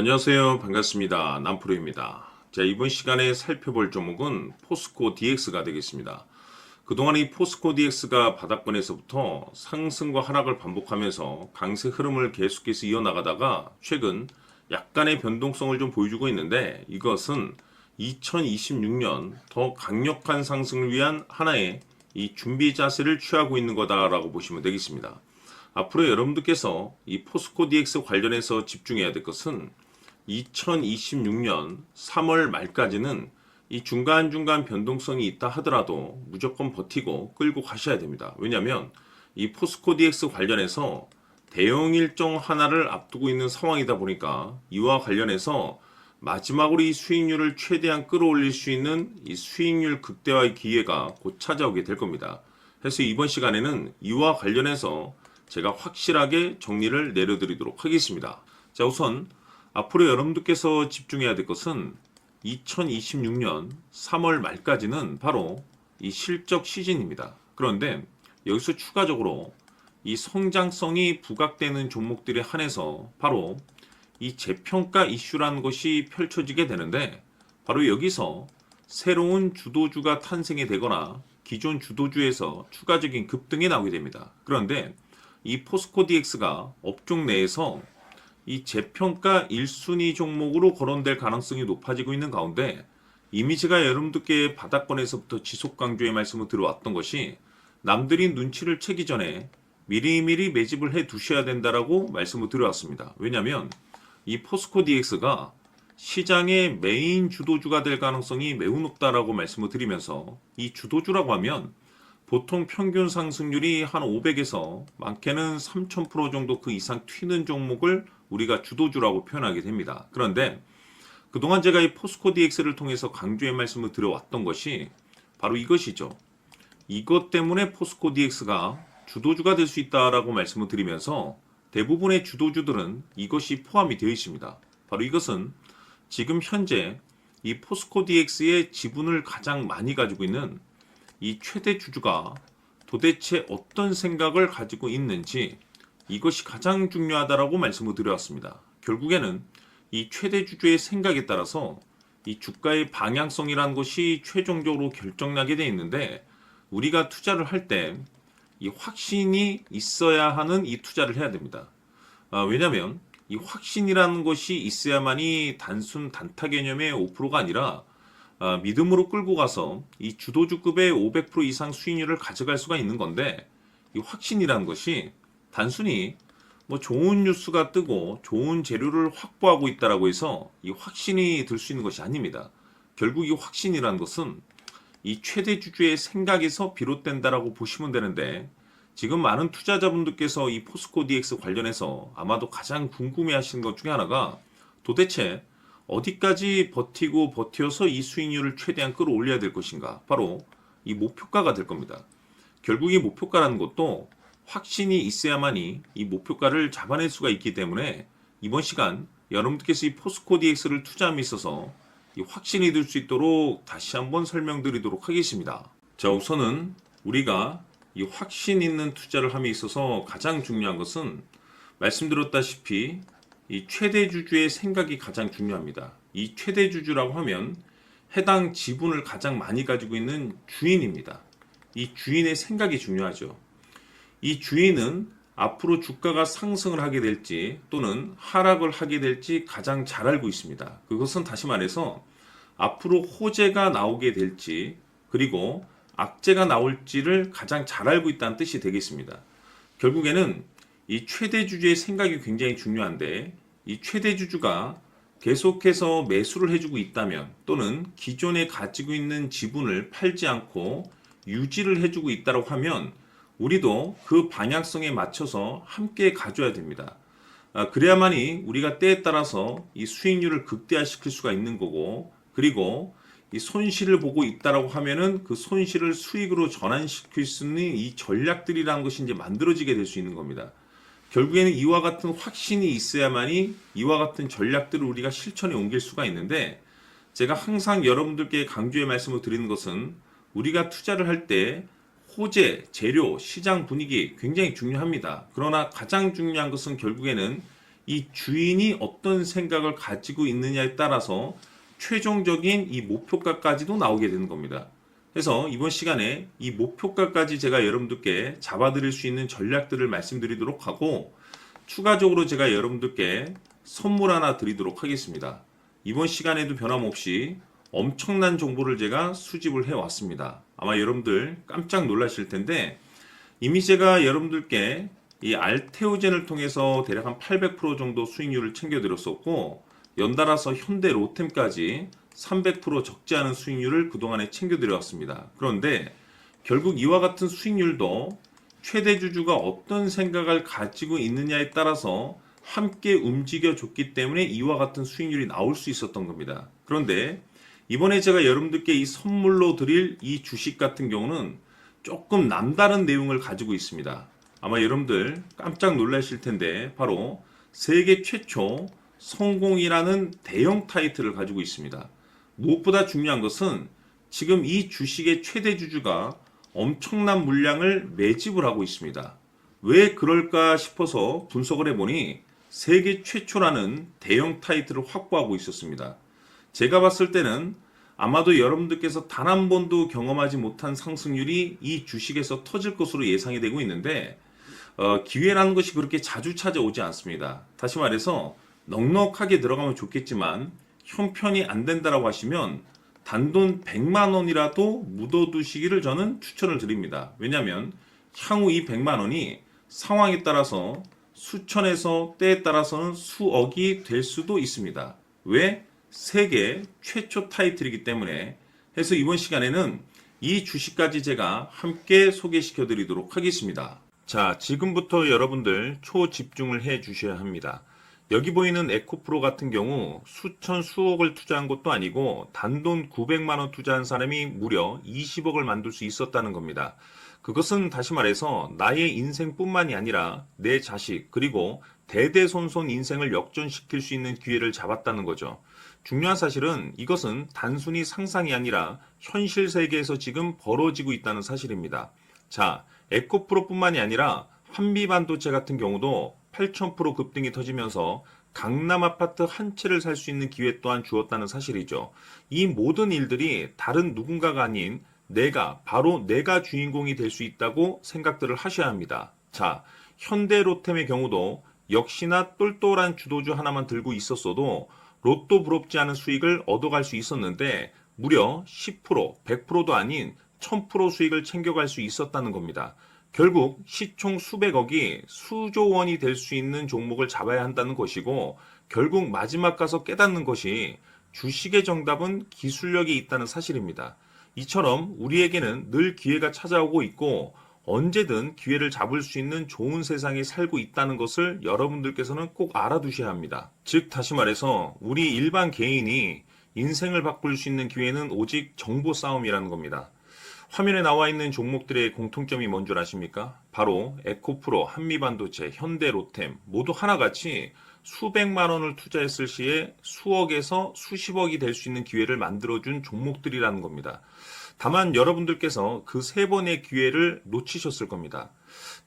안녕하세요. 반갑습니다. 남프로입니다. 자, 이번 시간에 살펴볼 종목은 포스코 DX가 되겠습니다. 그동안 이 포스코 DX가 바닥권에서부터 상승과 하락을 반복하면서 강세 흐름을 계속해서 이어나가다가 최근 약간의 변동성을 좀 보여주고 있는데, 이것은 2026년 더 강력한 상승을 위한 하나의 이 준비 자세를 취하고 있는 거다라고 보시면 되겠습니다. 앞으로 여러분들께서 이 포스코 DX 관련해서 집중해야 될 것은 2026년 3월 말까지는 이 중간중간 변동성이 있다 하더라도 무조건 버티고 끌고 가셔야 됩니다. 왜냐하면 이 포스코 DX 관련해서 대형 일정 하나를 앞두고 있는 상황이다 보니까 이와 관련해서 마지막으로 이 수익률을 최대한 끌어올릴 수 있는 이 수익률 극대화의 기회가 곧 찾아오게 될 겁니다. 그래서 이번 시간에는 이와 관련해서 제가 확실하게 정리를 내려드리도록 하겠습니다. 자, 우선 앞으로 여러분들께서 집중해야 될 것은 2026년 3월 말까지는 바로 이 실적 시즌입니다. 그런데 여기서 추가적으로 이 성장성이 부각되는 종목들에 한해서 바로 이 재평가 이슈라는 것이 펼쳐지게 되는데, 바로 여기서 새로운 주도주가 탄생이 되거나 기존 주도주에서 추가적인 급등이 나오게 됩니다. 그런데 이 포스코 DX가 업종 내에서 이 재평가 1순위 종목으로 거론될 가능성이 높아지고 있는 가운데, 이미 제가 여러분들께 바닥권에서부터 지속 강조의 말씀을 들어왔던 것이 남들이 눈치를 채기 전에 미리미리 매집을 해 두셔야 된다라고 말씀을 드려왔습니다. 왜냐하면 이 포스코 DX가 시장의 메인 주도주가 될 가능성이 매우 높다라고 말씀을 드리면서, 이 주도주라고 하면 보통 평균 상승률이 한 500에서 많게는 3000% 정도 그 이상 튀는 종목을 우리가 주도주라고 표현하게 됩니다. 그런데 그동안 제가 이 포스코 DX를 통해서 강조의 말씀을 드려왔던 것이 바로 이것이죠. 이것 때문에 포스코 DX가 주도주가 될 수 있다라고 말씀을 드리면서 대부분의 주도주들은 이것이 포함이 되어 있습니다. 바로 이것은 지금 현재 이 포스코 DX의 지분을 가장 많이 가지고 있는 이 최대 주주가 도대체 어떤 생각을 가지고 있는지, 이것이 가장 중요하다라고 말씀을 드려왔습니다. 결국에는 이 최대 주주의 생각에 따라서 이 주가의 방향성이라는 것이 최종적으로 결정나게 되어 있는데, 우리가 투자를 할 때 이 확신이 있어야 하는 이 투자를 해야 됩니다. 왜냐하면 이 확신이라는 것이 있어야만이 단순 단타 개념의 5%가 아니라 믿음으로 끌고 가서 이 주도주급의 500% 이상 수익률을 가져갈 수가 있는 건데, 이 확신이라는 것이 단순히 뭐 좋은 뉴스가 뜨고 좋은 재료를 확보하고 있다라고 해서 이 확신이 들 수 있는 것이 아닙니다. 결국 이 확신이라는 것은 이 최대 주주의 생각에서 비롯된다라고 보시면 되는데, 지금 많은 투자자분들께서 이 포스코 DX 관련해서 아마도 가장 궁금해 하시는 것 중에 하나가 도대체 어디까지 버티고 버텨서 이 수익률을 최대한 끌어올려야 될 것인가, 바로 이 목표가가 될 겁니다. 결국 이 목표가라는 것도 확신이 있어야만이 이 목표가를 잡아낼 수가 있기 때문에 이번 시간 여러분들께서 이 포스코 DX를 투자함에 있어서 이 확신이 들 수 있도록 다시 한번 설명드리도록 하겠습니다. 자, 우선은 우리가 이 확신 있는 투자를 함에 있어서 가장 중요한 것은 말씀드렸다시피 이 최대 주주의 생각이 가장 중요합니다. 이 최대 주주라고 하면 해당 지분을 가장 많이 가지고 있는 주인입니다. 이 주인의 생각이 중요하죠. 이 주인은 앞으로 주가가 상승을 하게 될지 또는 하락을 하게 될지 가장 잘 알고 있습니다. 그것은 다시 말해서 앞으로 호재가 나오게 될지 그리고 악재가 나올지를 가장 잘 알고 있다는 뜻이 되겠습니다. 결국에는 이 최대 주주의 생각이 굉장히 중요한데, 이 최대 주주가 계속해서 매수를 해주고 있다면 또는 기존에 가지고 있는 지분을 팔지 않고 유지를 해주고 있다고 하면 우리도 그 방향성에 맞춰서 함께 가져야 됩니다. 그래야만이 우리가 때에 따라서 이 수익률을 극대화시킬 수가 있는 거고, 그리고 이 손실을 보고 있다라고 하면은 그 손실을 수익으로 전환시킬 수 있는 이 전략들이라는 것이 이제 만들어지게 될 수 있는 겁니다. 결국에는 이와 같은 확신이 있어야만이 이와 같은 전략들을 우리가 실천에 옮길 수가 있는데, 제가 항상 여러분들께 강조의 말씀을 드리는 것은 우리가 투자를 할 때 호재, 재료, 시장 분위기 굉장히 중요합니다. 그러나 가장 중요한 것은 결국에는 이 주인이 어떤 생각을 가지고 있느냐에 따라서 최종적인 이 목표가까지도 나오게 되는 겁니다. 그래서 이번 시간에 이 목표가까지 제가 여러분들께 잡아드릴 수 있는 전략들을 말씀드리도록 하고, 추가적으로 제가 여러분들께 선물 하나 드리도록 하겠습니다. 이번 시간에도 변함없이 엄청난 정보를 제가 수집을 해왔습니다. 아마 여러분들 깜짝 놀라실 텐데, 이미 제가 여러분들께 이 알테오젠을 통해서 대략 한 800% 정도 수익률을 챙겨드렸었고, 연달아서 현대 로템까지 300% 적지 않은 수익률을 그동안에 챙겨드려왔습니다. 그런데 결국 이와 같은 수익률도 최대 주주가 어떤 생각을 가지고 있느냐에 따라서 함께 움직여줬기 때문에 이와 같은 수익률이 나올 수 있었던 겁니다. 그런데 이번에 제가 여러분들께 이 선물로 드릴 이 주식 같은 경우는 조금 남다른 내용을 가지고 있습니다. 아마 여러분들 깜짝 놀라실 텐데, 바로 세계 최초 성공이라는 대형 타이틀을 가지고 있습니다. 무엇보다 중요한 것은 지금 이 주식의 최대 주주가 엄청난 물량을 매집을 하고 있습니다. 왜 그럴까 싶어서 분석을 해보니 세계 최초라는 대형 타이틀을 확보하고 있었습니다. 제가 봤을 때는 아마도 여러분들께서 단 한 번도 경험하지 못한 상승률이 이 주식에서 터질 것으로 예상이 되고 있는데, 기회라는 것이 그렇게 자주 찾아오지 않습니다. 다시 말해서 넉넉하게 들어가면 좋겠지만 형편이 안 된다라고 하시면 단돈 100만 원이라도 묻어두시기를 저는 추천을 드립니다. 왜냐하면 향후 이 100만 원이 상황에 따라서 수천에서 때에 따라서는 수억이 될 수도 있습니다. 왜? 세계 최초 타이틀이기 때문에. 해서 이번 시간에는 이 주식까지 제가 함께 소개시켜 드리도록 하겠습니다. 자, 지금부터 여러분들 초집중을 해 주셔야 합니다. 여기 보이는 에코프로 같은 경우 수천 수억을 투자한 것도 아니고 단돈 900만 원 투자한 사람이 무려 20억을 만들 수 있었다는 겁니다. 그것은 다시 말해서 나의 인생뿐만이 아니라 내 자식 그리고 대대손손 인생을 역전시킬 수 있는 기회를 잡았다는 거죠. 중요한 사실은 이것은 단순히 상상이 아니라 현실 세계에서 지금 벌어지고 있다는 사실입니다. 자, 에코프로뿐만이 아니라 한미반도체 같은 경우도 8,000% 급등이 터지면서 강남 아파트 한 채를 살 수 있는 기회 또한 주었다는 사실이죠. 이 모든 일들이 다른 누군가가 아닌 바로 내가 주인공이 될 수 있다고 생각들을 하셔야 합니다. 자, 현대로템의 경우도 역시나 똘똘한 주도주 하나만 들고 있었어도 로또 부럽지 않은 수익을 얻어갈 수 있었는데 무려 10%, 100%도 아닌 1000% 수익을 챙겨갈 수 있었다는 겁니다. 결국 시총 수백억이 수조 원이 될 수 있는 종목을 잡아야 한다는 것이고, 결국 마지막 가서 깨닫는 것이 주식의 정답은 기술력이 있다는 사실입니다. 이처럼 우리에게는 늘 기회가 찾아오고 있고 언제든 기회를 잡을 수 있는 좋은 세상에 살고 있다는 것을 여러분들께서는 꼭 알아두셔야 합니다. 즉 다시 말해서 우리 일반 개인이 인생을 바꿀 수 있는 기회는 오직 정보 싸움이라는 겁니다. 화면에 나와 있는 종목들의 공통점이 뭔 줄 아십니까? 바로 에코프로, 한미반도체, 현대로템 모두 하나같이 수백만 원을 투자했을 시에 수억에서 수십억이 될 수 있는 기회를 만들어준 종목들이라는 겁니다. 다만 여러분들께서 그 세 번의 기회를 놓치셨을 겁니다.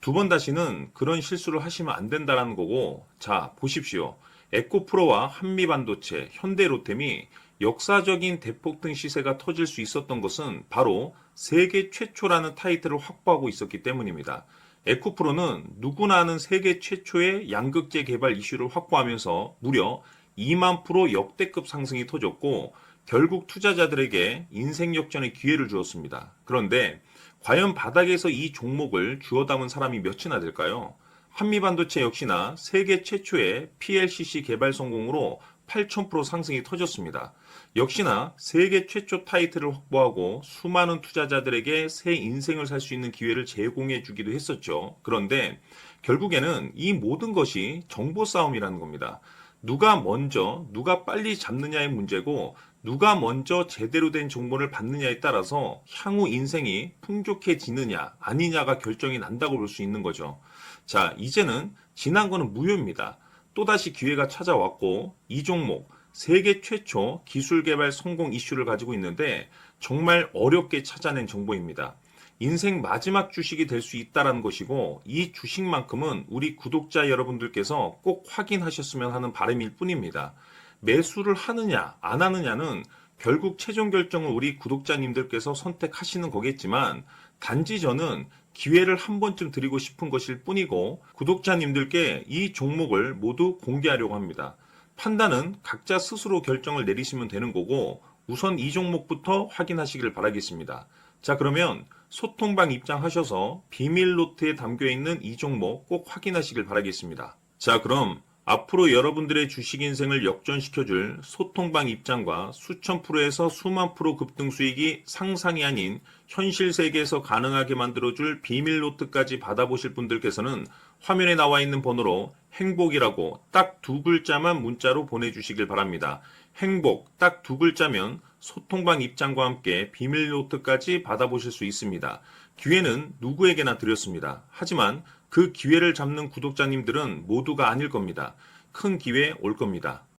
두 번 다시는 그런 실수를 하시면 안 된다는 거고, 자 보십시오. 에코프로와 한미반도체, 현대로템이 역사적인 대폭등 시세가 터질 수 있었던 것은 바로 세계 최초라는 타이틀을 확보하고 있었기 때문입니다. 에코프로는 누구나 아는 세계 최초의 양극재 개발 이슈를 확보하면서 무려 2만 프로 역대급 상승이 터졌고 결국 투자자들에게 인생 역전의 기회를 주었습니다. 그런데 과연 바닥에서 이 종목을 주워 담은 사람이 몇이나 될까요? 한미반도체 역시나 세계 최초의 PLCC 개발 성공으로 8,000% 상승이 터졌습니다. 역시나 세계 최초 타이틀을 확보하고 수많은 투자자들에게 새 인생을 살 수 있는 기회를 제공해 주기도 했었죠. 그런데 결국에는 이 모든 것이 정보 싸움이라는 겁니다. 누가 먼저, 누가 빨리 잡느냐의 문제고 누가 먼저 제대로 된 정보를 받느냐에 따라서 향후 인생이 풍족해지느냐 아니냐가 결정이 난다고 볼 수 있는 거죠. 자, 이제는 지난 거는 무효입니다. 또다시 기회가 찾아왔고 이 종목 세계 최초 기술 개발 성공 이슈를 가지고 있는데 정말 어렵게 찾아낸 정보입니다. 인생 마지막 주식이 될 수 있다라는 것이고 이 주식만큼은 우리 구독자 여러분들께서 꼭 확인하셨으면 하는 바람일 뿐입니다. 매수를 하느냐 안 하느냐는 결국 최종 결정을 우리 구독자님들께서 선택하시는 거겠지만 단지 저는 기회를 한 번쯤 드리고 싶은 것일 뿐이고 구독자님들께 이 종목을 모두 공개하려고 합니다. 판단은 각자 스스로 결정을 내리시면 되는 거고 우선 이 종목부터 확인하시길 바라겠습니다. 자, 그러면 소통방 입장하셔서 비밀 노트에 담겨 있는 이 종목 꼭 확인하시길 바라겠습니다. 자, 그럼 앞으로 여러분들의 주식 인생을 역전시켜줄 소통방 입장과 수천 프로에서 수만 프로 급등 수익이 상상이 아닌 현실 세계에서 가능하게 만들어줄 비밀 노트까지 받아보실 분들께서는 화면에 나와 있는 번호로 행복이라고 딱 두 글자만 문자로 보내주시길 바랍니다. 행복 딱 두 글자면 소통방 입장과 함께 비밀 노트까지 받아보실 수 있습니다. 기회는 누구에게나 드렸습니다. 하지만 그 기회를 잡는 구독자님들은 모두가 아닐 겁니다. 큰 기회 올 겁니다.